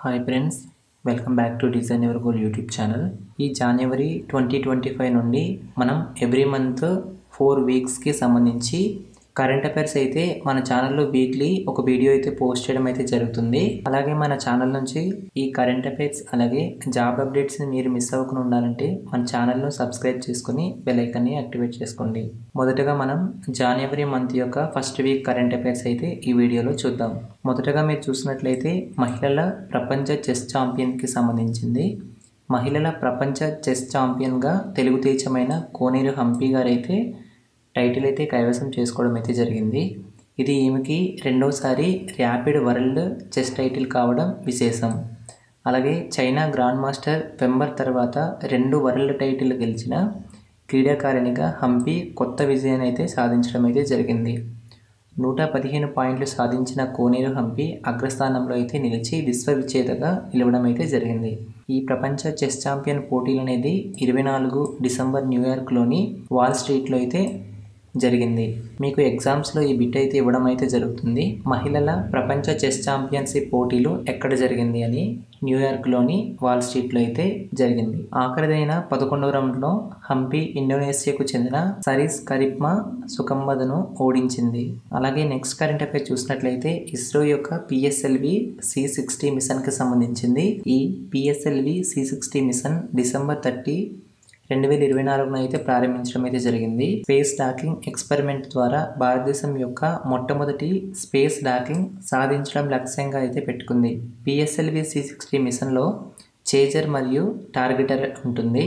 Hi friends, welcome back to design your goal YouTube channel. ఈ జనవరి 2025 నుండి మనం every month 4 వీక్స్కి సంబంధించి కరెంట్ అఫైర్స్ అయితే మన ఛానల్లో వీక్లీ ఒక వీడియో అయితే పోస్ట్ చేయడం అయితే జరుగుతుంది. అలాగే మన ఛానల్ నుంచి ఈ కరెంట్ అఫైర్స్ అలాగే జాబ్ అప్డేట్స్ని మీరు మిస్ అవ్వకుండా ఉండాలంటే మన ఛానల్ను సబ్స్క్రైబ్ చేసుకుని బెల్ ఐకాన్ని యాక్టివేట్ చేసుకోండి. మొదటగా మనం జనవరి మంత్ యొక్క ఫస్ట్ వీక్ కరెంట్ అఫైర్స్ అయితే ఈ వీడియోలో చూద్దాం. మొదటగా మీరు చూసినట్లయితే మహిళల ప్రపంచ చెస్ ఛాంపియన్కి సంబంధించింది. మహిళల ప్రపంచ చెస్ ఛాంపియన్గా తెలుగు తేజమైన కోనేరు హంపి గారైతే టైటిల్ అయితే కైవసం చేసుకోవడం అయితే జరిగింది. ఇది ఈమెకి రెండవసారి ర్యాపిడ్ వరల్డ్ చెస్ టైటిల్ కావడం విశేషం. అలాగే చైనా గ్రాండ్ మాస్టర్ వెంబర్ తర్వాత 2 వరల్డ్ టైటిల్ గెలిచిన క్రీడాకారిణిగా హంపి కొత్త విజయాన్ని అయితే సాధించడం అయితే జరిగింది. 115 పాయింట్లు సాధించిన కోనేరు హంపి అగ్రస్థానంలో అయితే నిలిచి విశ్వవిజేతగా నిలవడం అయితే జరిగింది. ఈ ప్రపంచ చెస్ ఛాంపియన్ పోటీలు అనేది 24 డిసెంబర్ న్యూయార్క్లోని వాల్ స్ట్రీట్లో అయితే జరిగింది. మీకు ఎగ్జామ్స్లో ఈ బిట్ అయితే ఇవ్వడం అయితే జరుగుతుంది. మహిళల ప్రపంచ చెస్ ఛాంపియన్షిప్ పోటీలు ఎక్కడ జరిగింది అని న్యూయార్క్లోని వాల్ స్ట్రీట్లో అయితే జరిగింది. ఆఖరిదైన 11వ రౌండ్లో హంపి ఇండోనేషియాకు చెందిన సరీస్ కరిప్మా సుకంబదను ఓడించింది. అలాగే నెక్స్ట్ కరెంట్ అఫైర్ చూసినట్లయితే ఇస్రో యొక్క పిఎస్ఎల్వి C60 మిషన్కి సంబంధించింది. ఈ పిఎస్ఎల్వి C60 మిషన్ డిసెంబర్ 30, 2024 అయితే ప్రారంభించడం అయితే జరిగింది. స్పేస్ డాకింగ్ ఎక్స్పెరిమెంట్ ద్వారా భారతదేశం యొక్క మొట్టమొదటి స్పేస్ డాకింగ్ సాధించడం లక్ష్యంగా అయితే పెట్టుకుంది. పిఎస్ఎల్వి C60 మిషన్లో చేజర్ మరియు టార్గెటర్ ఉంటుంది.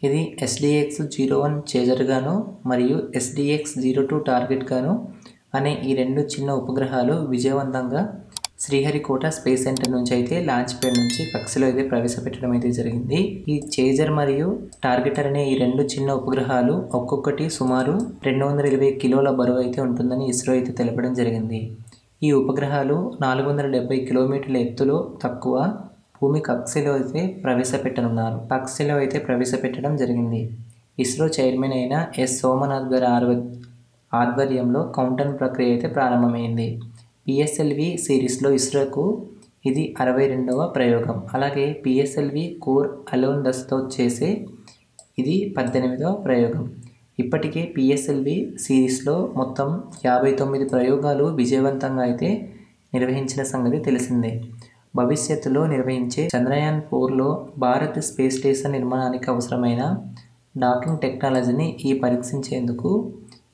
ఇది SDX-01 చేజర్ గాను మరియు SDX-02 టార్గెట్ గాను అనే ఈ 2 చిన్న ఉపగ్రహాలు విజయవంతంగా శ్రీహరికోట స్పేస్ సెంటర్ నుంచి అయితే లాంచ్ ప్యాడ్ నుంచి కక్షలో అయితే ప్రవేశపెట్టడం అయితే జరిగింది. ఈ చేజర్ మరియు టార్గెటర్ అనే ఈ 2 చిన్న ఉపగ్రహాలు ఒక్కొక్కటి సుమారు 220 కిలోల బరువు అయితే ఉంటుందని ఇస్రో అయితే తెలపడం జరిగింది. ఈ ఉపగ్రహాలు 470 కిలోమీటర్ల ఎత్తులో తక్కువ భూమి కక్షలో అయితే ప్రవేశపెట్టడం జరిగింది. ఇస్రో చైర్మన్ అయిన సోమనాథ్ గారి ఆధ్వర్యంలో కౌంటౌన్ ప్రక్రియ అయితే ప్రారంభమైంది. పిఎస్ఎల్వి సిరీస్లో ఇస్రోకు ఇది 62వ ప్రయోగం. అలాగే పిఎస్ఎల్వి కోర్ అలోన్ దస్తో చేసే ఇది 18వ ప్రయోగం. ఇప్పటికే పిఎస్ఎల్వి సిరీస్లో మొత్తం 59 ప్రయోగాలు విజయవంతంగా అయితే నిర్వహించిన సంగతి తెలిసిందే. భవిష్యత్తులో నిర్వహించే చంద్రయాన్-4లో భారత్ స్పేస్ స్టేషన్ నిర్మాణానికి అవసరమైన డాకింగ్ టెక్నాలజీని పరీక్షించేందుకు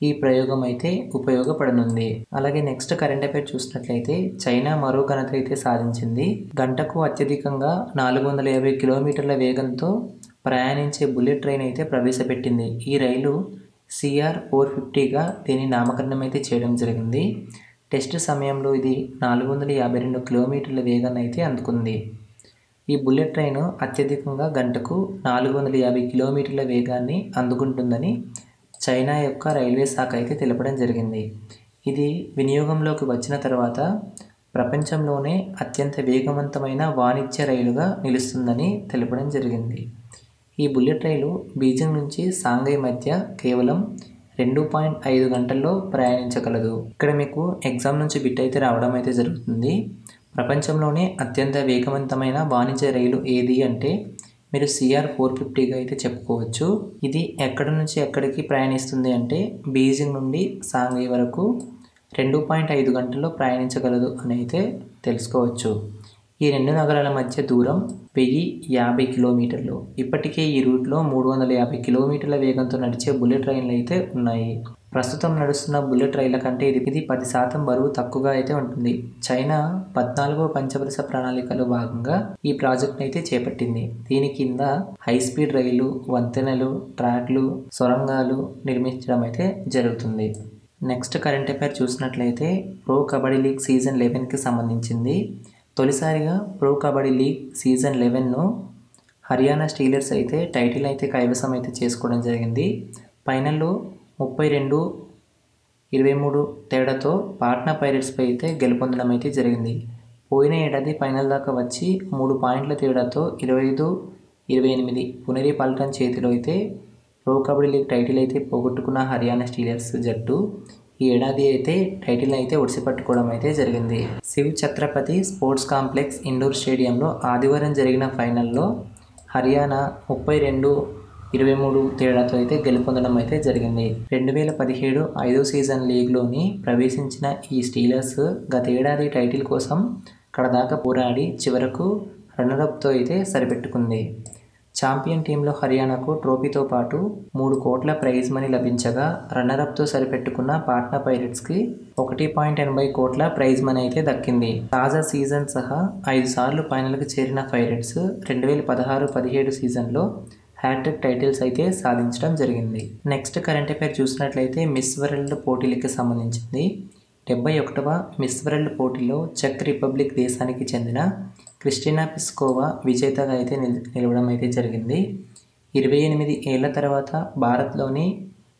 ఈ ప్రయోగం అయితే ఉపయోగపడనుంది. అలాగే నెక్స్ట్ కరెంట్ అఫైర్ చూసినట్లయితే చైనా మరో ఘనత అయితే సాధించింది. గంటకు అత్యధికంగా 450 కిలోమీటర్ల వేగంతో ప్రయాణించే బుల్లెట్ ట్రైన్ అయితే ప్రవేశపెట్టింది. ఈ రైలు CR-450గా దీని నామకరణం అయితే చేయడం జరిగింది. టెస్ట్ సమయంలో ఇది 452 కిలోమీటర్ల వేగాన్ని అయితే అందుకుంది. ఈ బుల్లెట్ ట్రైన్ అత్యధికంగా గంటకు 450 కిలోమీటర్ల వేగాన్ని అందుకుంటుందని చైనా యొక్క రైల్వే శాఖ అయితే తెలపడం జరిగింది. ఇది వినియోగంలోకి వచ్చిన తర్వాత ప్రపంచంలోనే అత్యంత వేగవంతమైన వాణిజ్య రైలుగా నిలుస్తుందని తెలపడం జరిగింది. ఈ బుల్లెట్ రైలు బీజింగ్ నుంచి షాంఘై మధ్య కేవలం 2.5 గంటల్లో ప్రయాణించగలదు. ఇక్కడ మీకు ఎగ్జామ్ నుంచి బిట్ అయితే రావడం అయితే జరుగుతుంది. ప్రపంచంలోనే అత్యంత వేగవంతమైన వాణిజ్య రైలు ఏది అంటే మీరు CR-450గా అయితే చెప్పుకోవచ్చు. ఇది ఎక్కడి నుంచి ఎక్కడికి ప్రయాణిస్తుంది అంటే బీజింగ్ నుండి షాంఘై వరకు 2.5 గంటల్లో ప్రయాణించగలదు అని అయితే తెలుసుకోవచ్చు. ఈ 2 నగరాల మధ్య దూరం 1050 కిలోమీటర్లు. ఇప్పటికే ఈ రూట్లో 350 కిలోమీటర్ల వేగంతో నడిచే బుల్లెట్ ట్రైన్లు అయితే ఉన్నాయి. ప్రస్తుతం నడుస్తున్న బుల్లెట్ రైళ్ల కంటే ఇది 10% బరువు తక్కువగా అయితే ఉంటుంది. చైనా 14వ పంచవరుస ప్రణాళికలో భాగంగా ఈ ప్రాజెక్ట్ని అయితే చేపట్టింది. దీని కింద హైస్పీడ్ రైలు, వంతెనలు, ట్రాక్లు, సొరంగాలు నిర్మించడం అయితే జరుగుతుంది. నెక్స్ట్ కరెంట్ అఫైర్ చూసినట్లయితే ప్రో కబడ్డీ లీగ్ సీజన్ 11కి సంబంధించింది. తొలిసారిగా ప్రో కబడ్డీ లీగ్ సీజన్ 11ను హర్యానా స్టీలర్స్ అయితే టైటిల్ అయితే కైవసం అయితే చేసుకోవడం జరిగింది. ఫైనల్లో 32-23 తేడాతో పాట్నా పైరేట్స్పై అయితే గెలుపొందడం అయితే జరిగింది. పోయిన ఏడాది ఫైనల్ దాకా వచ్చి 3 పాయింట్ల తేడాతో 25-28 పునేరి పల్టన్ చేతిలో అయితే ప్రో కబడ్డీ లీగ్ టైటిల్ అయితే పోగొట్టుకున్న హర్యానా స్టీలర్స్ జట్టు ఈ ఏడాది అయితే టైటిల్ని అయితే ఒడిసిపట్టుకోవడం అయితే జరిగింది. Shiv Chhatrapati sports complex indoor స్టేడియంలో ఆదివారం జరిగిన ఫైనల్లో హర్యానా 32-23 తేడాతో అయితే గెలుపొందడం అయితే జరిగింది. 2017 5వ సీజన్ లీగ్లోని ప్రవేశించిన ఈ స్టీలర్స్ గతేడాది టైటిల్ కోసం కడదాకా పోరాడి చివరకు రన్నరప్తో అయితే సరిపెట్టుకుంది. ఛాంపియన్ టీంలో హర్యానాకు ట్రోఫీతో పాటు 3 కోట్ల ప్రైజ్ మనీ లభించగా రన్నరప్తో సరిపెట్టుకున్న పాట్నా పైరేట్స్కి 1.80 కోట్ల ప్రైజ్ మనీ అయితే దక్కింది. తాజా సీజన్ సహా 5 సార్లు ఫైనల్కి చేరిన పైరేట్స్ 2016-17 సీజన్లో హ్యాట్రిక్ టైటిల్స్ అయితే సాధించడం జరిగింది. నెక్స్ట్ కరెంట్ అఫైర్ చూసినట్లయితే మిస్ వరల్డ్ పోటీలకి సంబంధించింది. 71వ మిస్ వరల్డ్ పోటీలో చెక్ రిపబ్లిక్ దేశానికి చెందిన క్రిస్టినా పిస్కోవా విజేతగా అయితే నిలవడం అయితే జరిగింది. 28 ఏళ్ల తర్వాత భారత్లోని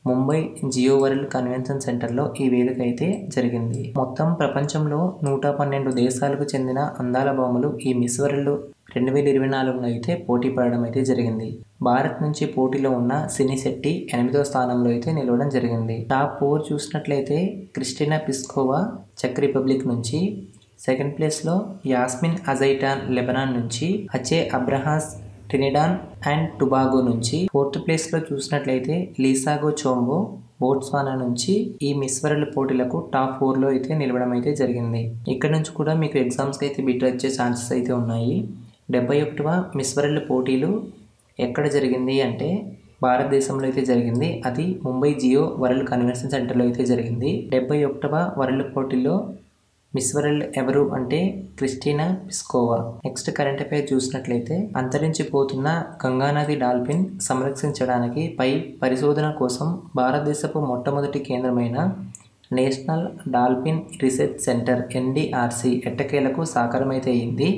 ముంబై జియో వరల్డ్ కన్వెన్షన్ సెంటర్లో ఈ వేదిక అయితే జరిగింది. మొత్తం ప్రపంచంలో 112 దేశాలకు చెందిన అందాల భామలు ఈ మిస్ వరల్డ్ 2024లో అయితే పోటీ పడడం అయితే జరిగింది. భారత్ నుంచి పోటీలో ఉన్న సినీ శెట్టి 8వ స్థానంలో అయితే నిలవడం జరిగింది. టాప్ 4 చూసినట్లయితే క్రిస్టినా పిస్కోవా చెక్ రిపబ్లిక్ నుంచి, సెకండ్ ప్లేస్లో యాస్మిన్ అజైటాన్ లెబనాన్ నుంచి, అచే అబ్రహాస్ ట్రినిడాడ్ అండ్ టొబాగో నుంచి, ఫోర్త్ ప్లేస్లో చూసినట్లయితే లీసాగో చోంబో బోట్స్వానా నుంచి ఈ మిస్ వరల్డ్ పోటీలకు టాప్ 4లో అయితే నిలవడం అయితే జరిగింది. ఇక్కడ నుంచి కూడా మీకు ఎగ్జామ్స్కి అయితే బిట్ వచ్చే ఛాన్సెస్ అయితే ఉన్నాయి. 71వ మిస్ వరల్డ్ పోటీలు ఎక్కడ జరిగింది అంటే భారతదేశంలో అయితే జరిగింది. అది ముంబై జియో వరల్డ్ కన్వెన్షన్ సెంటర్లో అయితే జరిగింది. 71వ వరల్డ్ పోటీల్లో మిస్ వరల్డ్ ఎవరు అంటే Christina Pliskova. Next current affair చూసినట్లయితే అంతరించిపోతున్న గంగానది డాల్ఫిన్ సంరక్షించడానికి పై పరిశోధన కోసం భారతదేశపు మొట్టమొదటి కేంద్రమైన national dolphin research centre NDRC ఎట్టకేలకు సాకారమైతే అయింది.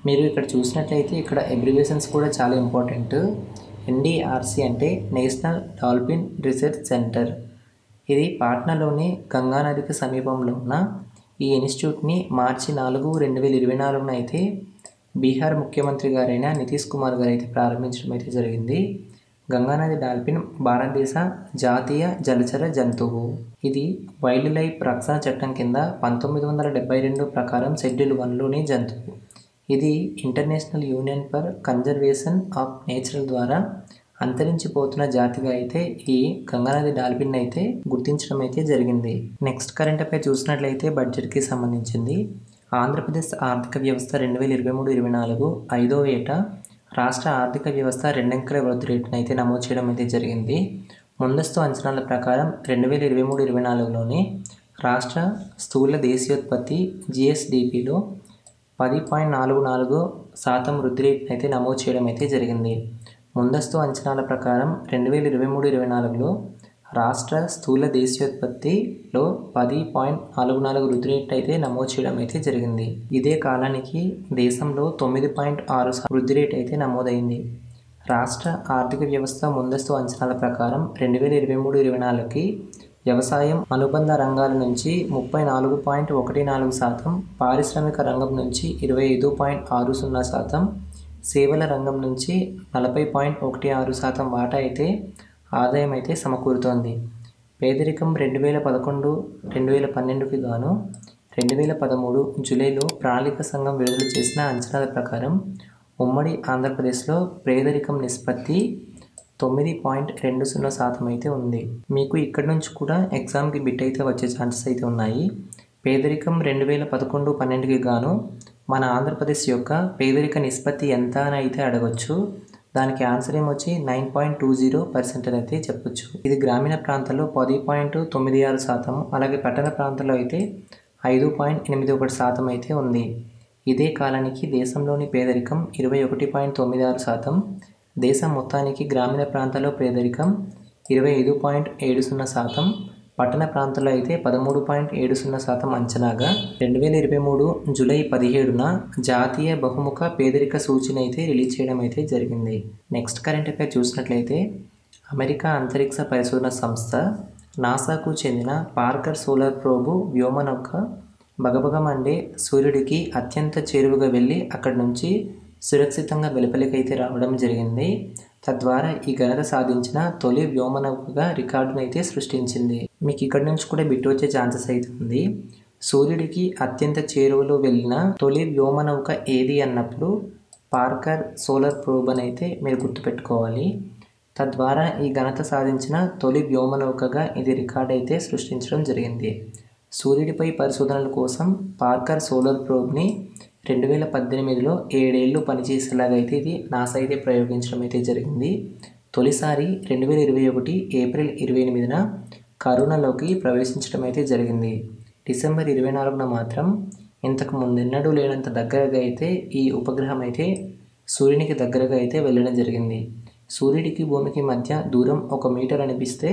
మీరు ఇక్కడ చూసినట్లయితే ఇక్కడ అబ్రివేషన్స్ కూడా చాలా ఇంపార్టెంట్. NDRC అంటే నేషనల్ డాల్ఫిన్ రీసెర్చ్ సెంటర్. ఇది పాట్నాలోని గంగానదికి సమీపంలో ఉన్న ఈ ఇన్స్టిట్యూట్ని మార్చి 4, 2024 అయితే బీహార్ ముఖ్యమంత్రి గారైన నితీష్ కుమార్ గారు అయితే ప్రారంభించడం అయితే జరిగింది. గంగానది డాల్ఫిన్ భారతదేశ జాతీయ జలచర జంతువు. ఇది వైల్డ్ లైఫ్ రక్షణ చట్టం కింద 1972 ప్రకారం షెడ్యూల్ 1లోని జంతువు. ఇది international union for conservation of nature ద్వారా అంతరించిపోతున్న జాతిగా అయితే ఈ గంగానది డాల్ఫిన్ అయితే గుర్తించడం అయితే జరిగింది. నెక్స్ట్ కరెంట్ అఫైర్ చూసినట్లయితే బడ్జెట్కి సంబంధించింది. ఆంధ్రప్రదేశ్ ఆర్థిక వ్యవస్థ 2023-24 5వ ఏట రాష్ట్ర ఆర్థిక వ్యవస్థ 2 అంకెల వృద్ధి రేటును అయితే నమోదు చేయడం అయితే జరిగింది. ముందస్తు అంచనాల ప్రకారం 2023-24లోని రాష్ట్ర స్థూల దేశీయోత్పత్తి GSDPలో 10.44% వృద్ధి రేటును అయితే నమోదు చేయడం అయితే జరిగింది. ముందస్తు అంచనాల ప్రకారం 2023-24లో రాష్ట్ర స్థూల దేశీయోత్పత్తిలో 10.44 వృద్ధి రేటు అయితే నమోదు చేయడం అయితే జరిగింది. ఇదే కాలానికి దేశంలో 9.6% వృద్ధి రేటు అయితే నమోదైంది. రాష్ట్ర ఆర్థిక వ్యవస్థ ముందస్తు అంచనాల ప్రకారం 2023-24కి వ్యవసాయం అనుబంధ రంగాల నుంచి 34.14%, పారిశ్రామిక రంగం నుంచి 25.60%, సేవల రంగం నుంచి 40.16% వాటా అయితే ఆదాయం అయితే సమకూరుతోంది. పేదరికం 2011-2012కి గాను 2013 జూలైలో ప్రణాళిక సంఘం విడుదల చేసిన అంచనాల ప్రకారం ఉమ్మడి ఆంధ్రప్రదేశ్లో పేదరికం నిష్పత్తి 9.20% అయితే ఉంది. మీకు ఇక్కడ నుంచి కూడా ఎగ్జామ్కి బిట్ అయితే వచ్చే ఛాన్సెస్ అయితే ఉన్నాయి. పేదరికం 2011-12కి గాను మన ఆంధ్రప్రదేశ్ యొక్క పేదరిక నిష్పత్తి ఎంత అని అయితే అడగొచ్చు. దానికి ఆన్సర్ ఏమొచ్చి 9.20% అయితే చెప్పొచ్చు. ఇది గ్రామీణ ప్రాంతాల్లో 10.96%, అలాగే పట్టణ ప్రాంతాల్లో అయితే 5.81% అయితే ఉంది. ఇదే కాలానికి దేశంలోని పేదరికం 21.96%, దేశం మొత్తానికి గ్రామీణ ప్రాంతాల్లో పేదరికం 25.70%, పట్టణ ప్రాంతాల్లో అయితే 13.70% అంచనాగా 2023 జూలై 17న జాతీయ బహుముఖ పేదరిక సూచిని అయితే రిలీజ్ చేయడం అయితే జరిగింది. నెక్స్ట్ కరెంట్ అఫైర్ చూసినట్లయితే అమెరికా అంతరిక్ష పరిశోధన సంస్థ నాసాకు చెందిన పార్కర్ సోలార్ ప్రోబ్ వ్యోమనౌక బగబగమండే సూర్యుడికి అత్యంత చేరువగా వెళ్ళి అక్కడి నుంచి సురక్షితంగా వెలుపలికైతే రావడం జరిగింది. తద్వారా ఈ ఘనత సాధించిన తొలి వ్యోమనౌకగా రికార్డునైతే సృష్టించింది. మీకు ఇక్కడ నుంచి కూడా బిట్ వచ్చే ఛాన్సెస్ అయితే ఉంది. సూర్యుడికి అత్యంత చేరువలో వెళ్ళిన తొలి వ్యోమనౌక ఏది అన్నప్పుడు పార్కర్ సోలార్ ప్రోబ్ అని అయితే మీరు గుర్తుపెట్టుకోవాలి. తద్వారా ఈ ఘనత సాధించిన తొలి వ్యోమనౌకగా ఇది రికార్డ్ అయితే సృష్టించడం జరిగింది. సూర్యుడిపై పరిశోధనల కోసం పార్కర్ సోలార్ ప్రోబ్ని 2018లో 7 ఏళ్ళు పనిచేసేలాగా అయితే ఇది నాసా అయితే ప్రయోగించడం అయితే జరిగింది. తొలిసారి 2021 ఏప్రిల్ 28న కరోనాలోకి ప్రవేశించడం అయితే జరిగింది. డిసెంబర్ 24న మాత్రం ఇంతకు ముందెన్నడూ లేనంత దగ్గరగా అయితే ఈ ఉపగ్రహం అయితే సూర్యునికి దగ్గరగా అయితే వెళ్ళడం జరిగింది. సూర్యుడికి భూమికి మధ్య దూరం 1 మీటర్ అనిపిస్తే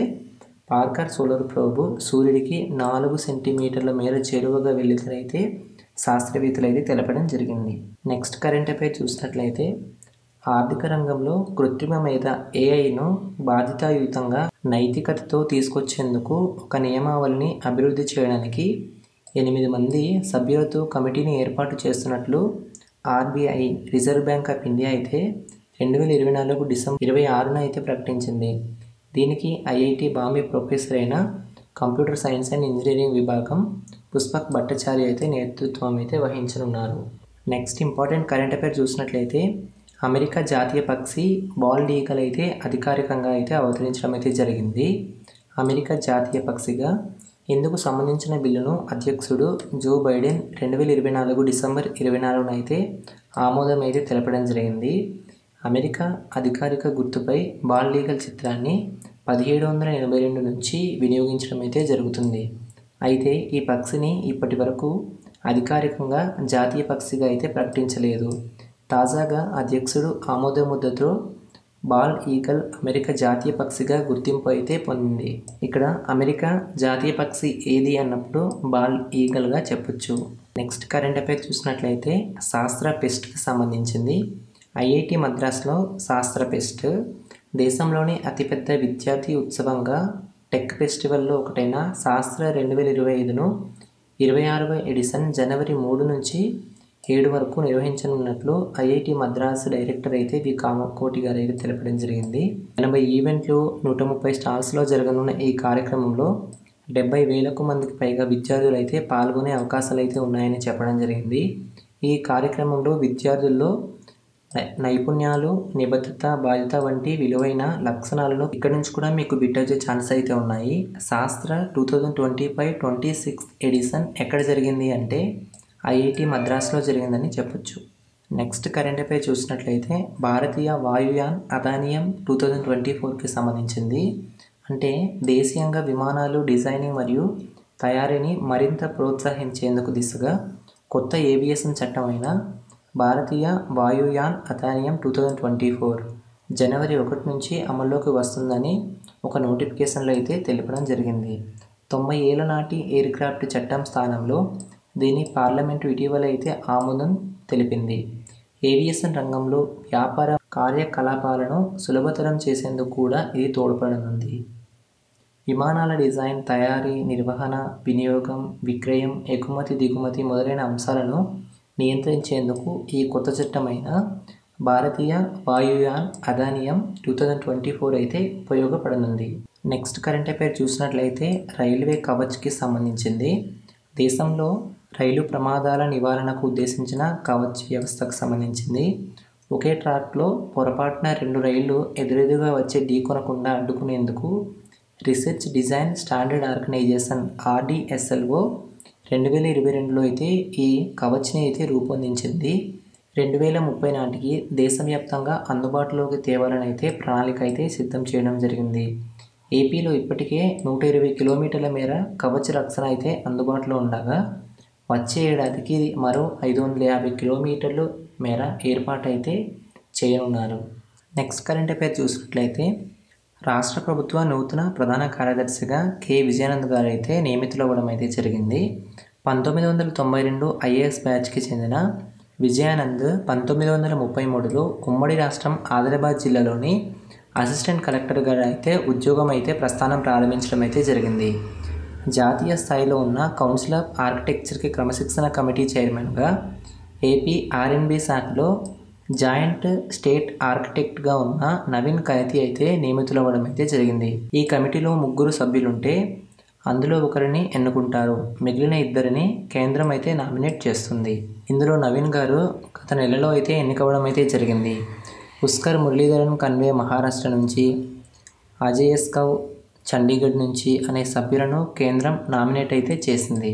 పార్కర్ సోలార్ ప్రోబ్ సూర్యుడికి 4 సెంటీమీటర్ల మేర చేరువగా వెళ్ళినట్లయితే శాస్త్రవేత్తలు అయితే తెలపడం జరిగింది. నెక్స్ట్ కరెంట్ అఫైర్ చూసినట్లయితే ఆర్థిక రంగంలో కృత్రిమ మేధ ఏఐను బాధ్యతాయుతంగా నైతికతతో తీసుకొచ్చేందుకు ఒక నియమావళిని అభివృద్ధి చేయడానికి 8 మంది సభ్యులతో కమిటీని ఏర్పాటు చేస్తున్నట్లు RBI reserve bank of India అయితే 2024 డిసెంబర్ 26న అయితే ప్రకటించింది. దీనికి ఐఐటి బాంబే ప్రొఫెసర్ అయిన కంప్యూటర్ సైన్స్ అండ్ ఇంజనీరింగ్ విభాగం పుష్పక్ భట్టాచార్య అయితే నేతృత్వం అయితే వహించనున్నారు. నెక్స్ట్ ఇంపార్టెంట్ కరెంట్ అఫైర్ చూసినట్లయితే అమెరికా జాతీయ పక్షి బాల్డ్ ఈగల్ అయితే అధికారికంగా అయితే అవతరించడం అయితే జరిగింది. అమెరికా జాతీయ పక్షిగా ఇందుకు సంబంధించిన బిల్లును అధ్యక్షుడు జో బైడెన్ 2024 డిసెంబర్ 24న అయితే ఆమోదం అయితే తెలపడం జరిగింది. అమెరికా అధికారిక గుర్తుపై బాల్డ్ ఈగల్ చిత్రాన్ని 1782 నుంచి వినియోగించడం అయితే జరుగుతుంది. అయితే ఈ పక్షిని ఇప్పటి వరకు అధికారికంగా జాతీయ పక్షిగా అయితే ప్రకటించలేదు. తాజాగా అధ్యక్షుడు ఆమోద ముద్రతో బాల్డ్ ఈగల్ అమెరికా జాతీయ పక్షిగా గుర్తింపు అయితే పొందింది. ఇక్కడ అమెరికా జాతీయ పక్షి ఏది అన్నప్పుడు బాల్డ్ ఈగల్గా చెప్పొచ్చు. నెక్స్ట్ కరెంట్ అఫైర్ చూసినట్లయితే శాస్త్ర ఫెస్ట్కి సంబంధించింది. ఐఐటి మద్రాస్లో శాస్త్ర ఫెస్ట్ దేశంలోని అతిపెద్ద విద్యార్థి ఉత్సవంగా టెక్ ఫెస్టివల్లో ఒకటైన శాస్త్ర 2025ను 26వ ఎడిషన్ జనవరి 3 నుంచి 7 వరకు నిర్వహించనున్నట్లు ఐఐటి మద్రాస్ డైరెక్టర్ అయితే వి కామకోటి గారు అయితే తెలపడం జరిగింది. 80 ఈవెంట్లు 130 స్టాల్స్లో జరగనున్న ఈ కార్యక్రమంలో 70,000 మందికి పైగా విద్యార్థులు అయితే పాల్గొనే అవకాశాలు అయితే ఉన్నాయని చెప్పడం జరిగింది. ఈ కార్యక్రమంలో విద్యార్థుల్లో నైపుణ్యాలు, నిబద్ధత, బాధ్యత వంటి విలువైన లక్షణాలను ఇక్కడ నుంచి కూడా మీకు బిట్ వచ్చే ఛాన్స్ అయితే ఉన్నాయి. శాస్త్ర 2025-26 ఎడిషన్ ఎక్కడ జరిగింది అంటే ఐఐటి మద్రాస్లో జరిగిందని చెప్పొచ్చు. నెక్స్ట్ కరెంట్ అఫైర్ చూసినట్లయితే భారతీయ వాయుయాన్ అదానియం 2024కి సంబంధించింది. అంటే దేశీయంగా విమానాలు డిజైనింగ్ మరియు తయారీని మరింత ప్రోత్సహించేందుకు దిశగా కొత్త ఏవియేషన్ చట్టం అయిన భారతీయ వాయుయాన్ అదానియం 2024 జనవరి 1 నుంచి అమల్లోకి వస్తుందని ఒక నోటిఫికేషన్లో అయితే తెలపడం జరిగింది. 90 ఏళ్ల నాటి ఎయిర్ క్రాఫ్ట్ చట్టం స్థానంలో దీని పార్లమెంటు ఇటీవల అయితే ఆమోదం తెలిపింది. ఏవియేషన్ రంగంలో వ్యాపార కార్యకలాపాలను సులభతరం చేసేందుకు కూడా ఇది తోడ్పడనుంది. విమానాల డిజైన్, తయారీ, నిర్వహణ, వినియోగం, విక్రయం, ఎగుమతి, దిగుమతి మొదలైన అంశాలను నియంత్రించేందుకు ఈ కొత్త చట్టమైన భారతీయ వాయుయాన్ అదానియం 2024 అయితే ఉపయోగపడనుంది. నెక్స్ట్ కరెంట్ అఫైర్ చూసినట్లయితే రైల్వే కవచ్కి సంబంధించింది. దేశంలో రైలు ప్రమాదాల నివారణకు ఉద్దేశించిన కవచ్ వ్యవస్థకు సంబంధించింది. ఒకే ట్రాక్లో పొరపాటున 2 రైళ్లు ఎదురెదురుగా వచ్చి ఢీకొనకుండా అడ్డుకునేందుకు research design standard organization RDSLO 2022లో అయితే ఈ కవచ్ని అయితే రూపొందించింది. 2030 నాటికి దేశవ్యాప్తంగా అందుబాటులోకి తేవాలని అయితే ప్రణాళిక అయితే సిద్ధం చేయడం జరిగింది. ఏపీలో ఇప్పటికే 120 కిలోమీటర్ల మేర కవచ రక్షణ అయితే అందుబాటులో ఉండగా వచ్చే ఏడాదికి మరో 550 కిలోమీటర్ల మేర ఏర్పాటు అయితే చేయనున్నారు. నెక్స్ట్ కరెంట్ అఫైర్ చూసినట్లయితే రాష్ట్ర ప్రభుత్వ నూతన ప్రధాన కార్యదర్శిగా కె విజయానంద్ గారు అయితే నియమితులవ్వడం అయితే జరిగింది. 1992 ఐఏఎస్ బ్యాచ్కి చెందిన విజయానంద్ 1933లో ఉమ్మడి రాష్ట్రం ఆదిలాబాద్ జిల్లాలోని అసిస్టెంట్ కలెక్టర్గా అయితే ఉద్యోగం అయితే ప్రస్థానం ప్రారంభించడం అయితే జరిగింది. జాతీయ స్థాయిలో ఉన్న కౌన్సిల్ ఆఫ్ ఆర్కిటెక్చర్కి క్రమశిక్షణ కమిటీ చైర్మన్గా, ఏపీ R&B శాఖలో జాయింట్ స్టేట్ ఆర్కిటెక్ట్గా ఉన్న నవీన్ కైతి అయితే నియమితులవ్వడం అయితే జరిగింది. ఈ కమిటీలో 3 సభ్యులుంటే అందులో ఒకరిని ఎన్నుకుంటారు. మిగిలిన ఇద్దరిని కేంద్రం అయితే నామినేట్ చేస్తుంది. ఇందులో నవీన్ గారు గత నెలలో అయితే ఎన్నికవడం అయితే జరిగింది. పుష్కర్ మురళీధరన్ కన్వే మహారాష్ట్ర నుంచి, అజయ్ కౌ చండీగఢ్ నుంచి అనే సభ్యులను కేంద్రం నామినేట్ అయితే చేసింది.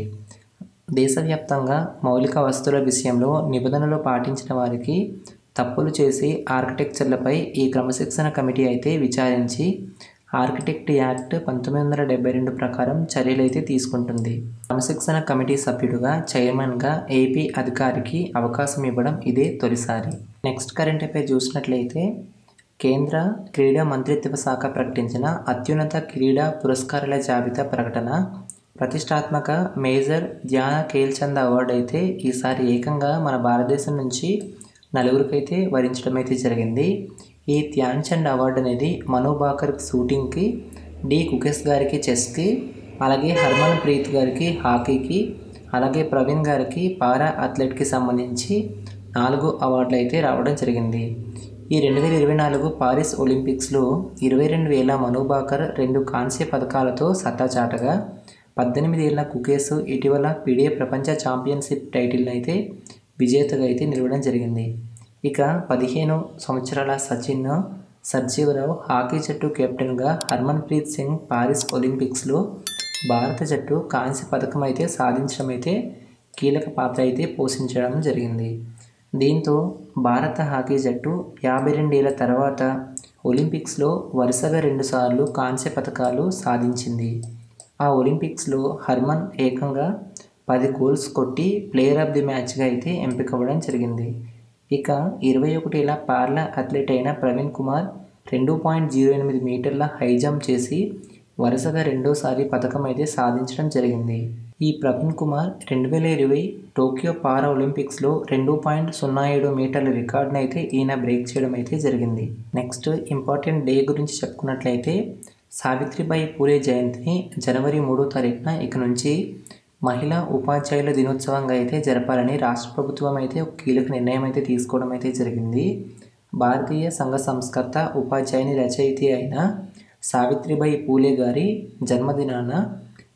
దేశవ్యాప్తంగా మౌలిక వస్తువుల విషయంలో నిబంధనలు పాటించిన వారికి తప్పులు చేసి ఆర్కిటెక్చర్లపై ఈ క్రమశిక్షణ కమిటీ అయితే విచారించి ఆర్కిటెక్ట్ యాక్ట్ 1972 ప్రకారం చర్యలైతే తీసుకుంటుంది. క్రమశిక్షణ కమిటీ సభ్యుడుగా చైర్మన్గా ఏపీ అధికారికి అవకాశం ఇవ్వడం ఇదే తొలిసారి. నెక్స్ట్ కరెంట్ అఫైర్ చూసినట్లయితే కేంద్ర క్రీడా మంత్రిత్వ శాఖ ప్రకటించిన అత్యున్నత క్రీడా పురస్కారాల జాబితా ప్రకటన. ప్రతిష్టాత్మక మేజర్ ధ్యాన ఖేల్చంద్ అవార్డు అయితే ఈసారి ఏకంగా మన భారతదేశం నుంచి నలుగురికైతే వరించడం అయితే జరిగింది. ఈ ధ్యాన్ చంద్ అవార్డు అనేది మను భాకర్ షూటింగ్కి, డి కుకెస్ గారికి చెస్కి, అలాగే హర్మన్ ప్రీత్ గారికి హాకీకి, అలాగే ప్రవీణ్ గారికి పారా అథ్లెట్కి సంబంధించి 4 అవార్డులు అయితే రావడం జరిగింది. ఈ 2024 పారిస్ ఒలింపిక్స్లో 22 ఏళ్ల మను భాకర్ 2 కాంస్య పథకాలతో సత్తా చాటగా 18 ఏళ్ల కుకేస్ ఇటీవల పిడే ప్రపంచ ఛాంపియన్షిప్ టైటిల్ని అయితే విజేతగా అయితే నిలవడం జరిగింది. ఇక 15 సంవత్సరాల సచిన్ సర్జీవరావు హాకీ జట్టు కెప్టెన్గా హర్మన్ ప్రీత్ సింగ్ పారిస్ ఒలింపిక్స్లో భారత జట్టు కాంస్య పథకం అయితే సాధించడం అయితే కీలక పాత్ర అయితే పోషించడం జరిగింది. దీంతో భారత హాకీ జట్టు 52 ఏళ్ల తర్వాత ఒలింపిక్స్లో వరుసగా 2 సార్లు కాంస్య పథకాలు సాధించింది. ఆ ఒలింపిక్స్లో హర్మన్ ఏకంగా 10 గోల్స్ కొట్టి ప్లేయర్ ఆఫ్ ది మ్యాచ్గా అయితే ఎంపికవ్వడం జరిగింది. ఇక 21 ఏళ్ల పార్లా అథ్లెట్ అయిన ప్రవీణ్ కుమార్ 2.08 మీటర్ల హై జంప్ చేసి వరుసగా రెండోసారి పథకం అయితే సాధించడం జరిగింది. ఈ ప్రవీణ్ కుమార్ 2020 టోక్యో పారా ఒలింపిక్స్లో 2.07 మీటర్ల రికార్డును అయితే ఈయన బ్రేక్ చేయడం అయితే జరిగింది. నెక్స్ట్ ఇంపార్టెంట్ డే గురించి చెప్పుకున్నట్లయితే సావిత్రిబాయి పూలే జయంతిని జనవరి 3వ తారీఖున ఇక నుంచి మహిళా ఉపాధ్యాయుల దినోత్సవంగా అయితే జరపాలని రాష్ట్ర ప్రభుత్వం అయితే ఒక కీలక నిర్ణయం అయితే తీసుకోవడం అయితే జరిగింది. భారతీయ సంఘ సంస్కర్త ఉపాధ్యాయుని రచయిత అయిన సావిత్రిబాయి పూలే గారి జన్మదినాన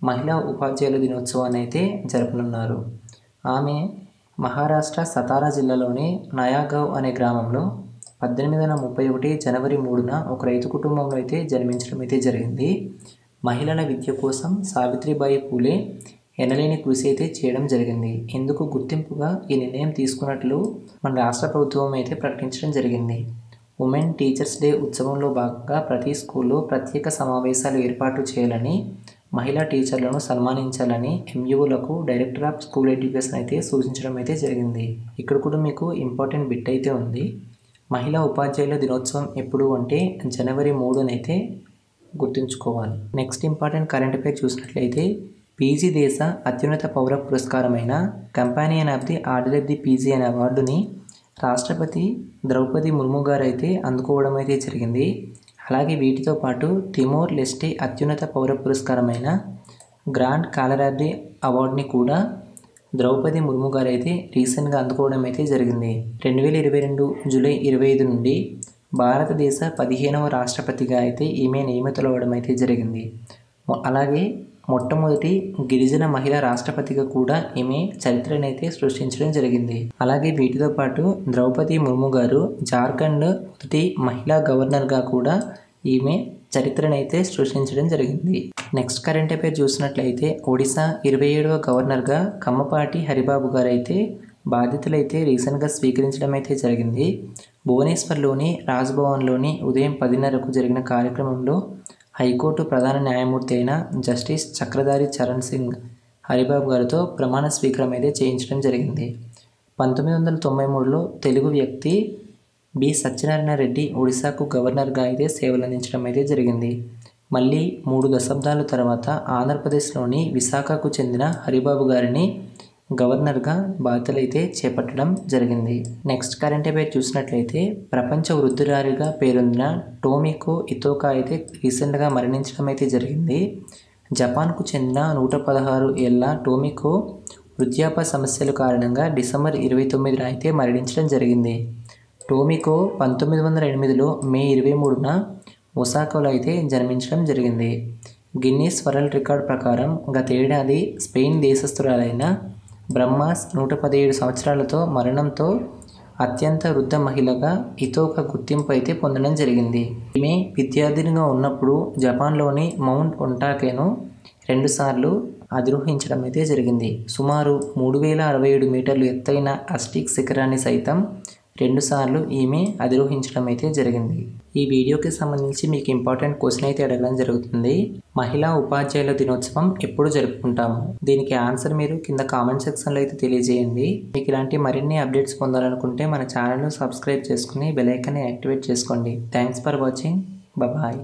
మహిళా ఉపాధ్యాయుల దినోత్సవాన్ని అయితే జరపనున్నారు. ఆమె మహారాష్ట్ర సతారా జిల్లాలోని నయాగావ్ అనే గ్రామంలో 1831 జనవరి 3న ఒక రైతు కుటుంబంలో అయితే జన్మించడం అయితే జరిగింది. మహిళల విద్య కోసం సావిత్రిబాయి పూలే ఎనలేని కృషి అయితే చేయడం జరిగింది. ఇందుకు గుర్తింపుగా ఈ నిర్ణయం తీసుకున్నట్లు మన రాష్ట్ర ప్రభుత్వం అయితే ప్రకటించడం జరిగింది. ఉమెన్ టీచర్స్ డే ఉత్సవంలో భాగంగా ప్రతి స్కూల్లో ప్రత్యేక సమావేశాలు ఏర్పాటు చేయాలని, మహిళా టీచర్లను సన్మానించాలని ఎంయూలకు డైరెక్టర్ ఆఫ్ స్కూల్ ఎడ్యుకేషన్ అయితే సూచించడం అయితే జరిగింది. ఇక్కడ కూడా మీకు ఇంపార్టెంట్ బిట్ అయితే ఉంది. మహిళా ఉపాధ్యాయుల దినోత్సవం ఎప్పుడు అంటే జనవరి 3నైతే గుర్తుంచుకోవాలి. నెక్స్ట్ ఇంపార్టెంట్ కరెంట్ అఫైర్ చూసినట్లయితే పీజీ దేశ అత్యున్నత పౌర పురస్కారమైన companion of the order of the Fiji అనే అవార్డుని రాష్ట్రపతి ద్రౌపది ముర్ము గారు అయితే అందుకోవడం అయితే జరిగింది. అలాగే వీటితో పాటు తిమోర్ లెస్టే అత్యున్నత పౌర పురస్కారమైన గ్రాండ్ కాలర్ ఆఫ్ ది అవార్డుని కూడా ద్రౌపది ముర్ము గారు అయితే రీసెంట్గా అందుకోవడం అయితే జరిగింది. 2022 జూలై 25 నుండి భారతదేశ 15వ రాష్ట్రపతిగా అయితే ఈమె నియమితులవ్వడం అయితే జరిగింది. అలాగే మొట్టమొదటి గిరిజన మహిళా రాష్ట్రపతిగా కూడా ఈమె చరిత్రనైతే సృష్టించడం జరిగింది. అలాగే వీటితో పాటు ద్రౌపది ముర్ము గారు జార్ఖండ్ మొదటి మహిళా గవర్నర్గా కూడా ఈమె చరిత్రనైతే సృష్టించడం జరిగింది. నెక్స్ట్ కరెంట్ అఫైర్ చూసినట్లయితే ఒడిశా 27వ గవర్నర్గా కమ్మపాటి హరిబాబు గారు అయితే బాధ్యతలైతే రీసెంట్గా స్వీకరించడం అయితే జరిగింది. భువనేశ్వర్లోని రాజ్భవన్లోని ఉదయం 10:30కు జరిగిన కార్యక్రమంలో హైకోర్టు ప్రధాన న్యాయమూర్తి అయిన జస్టిస్ చక్రధారి చరణ్ సింగ్ హరిబాబు గారితో ప్రమాణ స్వీకారం అయితే చేయించడం జరిగింది. 1993లో తెలుగు వ్యక్తి బి సత్యనారాయణ రెడ్డి ఒడిశాకు గవర్నర్గా అయితే సేవలందించడం అయితే జరిగింది. మళ్ళీ 3 దశాబ్దాల తర్వాత ఆంధ్రప్రదేశ్లోని విశాఖకు చెందిన హరిబాబు గారిని గవర్నర్గా బాధ్యతలైతే చేపట్టడం జరిగింది. నెక్స్ట్ కరెంట్ అఫైర్ చూసినట్లయితే ప్రపంచ వృద్ధురాలిగా పేరొందిన టోమికో ఇతోకా అయితే రీసెంట్గా మరణించడం అయితే జరిగింది. జపాన్కు చెందిన 116 ఏళ్ల టోమికో వృద్ధాప్య సమస్యల కారణంగా డిసెంబర్ 29న అయితే మరణించడం జరిగింది. టోమికో 1908లో మే 23న ఒసాకాలో అయితే జన్మించడం జరిగింది. గిన్నీస్ వరల్డ్ రికార్డ్ ప్రకారం గతేడాది స్పెయిన్ దేశస్థురాలైన బ్రహ్మాస్ 117 సంవత్సరాలతో మరణంతో అత్యంత వృద్ధ మహిళగా ఇతోక గుర్తింపు అయితే పొందడం జరిగింది. ఈమె విద్యార్థినిగా ఉన్నప్పుడు జపాన్లోని మౌంట్ ఒంటాకెను 2 సార్లు అధిరోహించడం అయితే జరిగింది. సుమారు 3067 మీటర్లు ఎత్తైన అస్టిక్ శిఖరాన్ని సైతం 2 సార్లు ఈమె అధిరోహించడం అయితే జరిగింది. ఈ వీడియోకి సంబంధించి మీకు ఇంపార్టెంట్ క్వశ్చన్ అయితే అడగడం జరుగుతుంది. మహిళా ఉపాధ్యాయుల దినోత్సవం ఎప్పుడు జరుపుకుంటాము? దీనికి ఆన్సర్ మీరు కింద కామెంట్ సెక్షన్లో అయితే తెలియజేయండి. మీకు ఇలాంటి మరిన్ని అప్డేట్స్ పొందాలనుకుంటే మన ఛానల్ను సబ్స్క్రైబ్ చేసుకుని బెల్ ఐకాన్ని యాక్టివేట్ చేసుకోండి. Thanks for watching. బాయ్.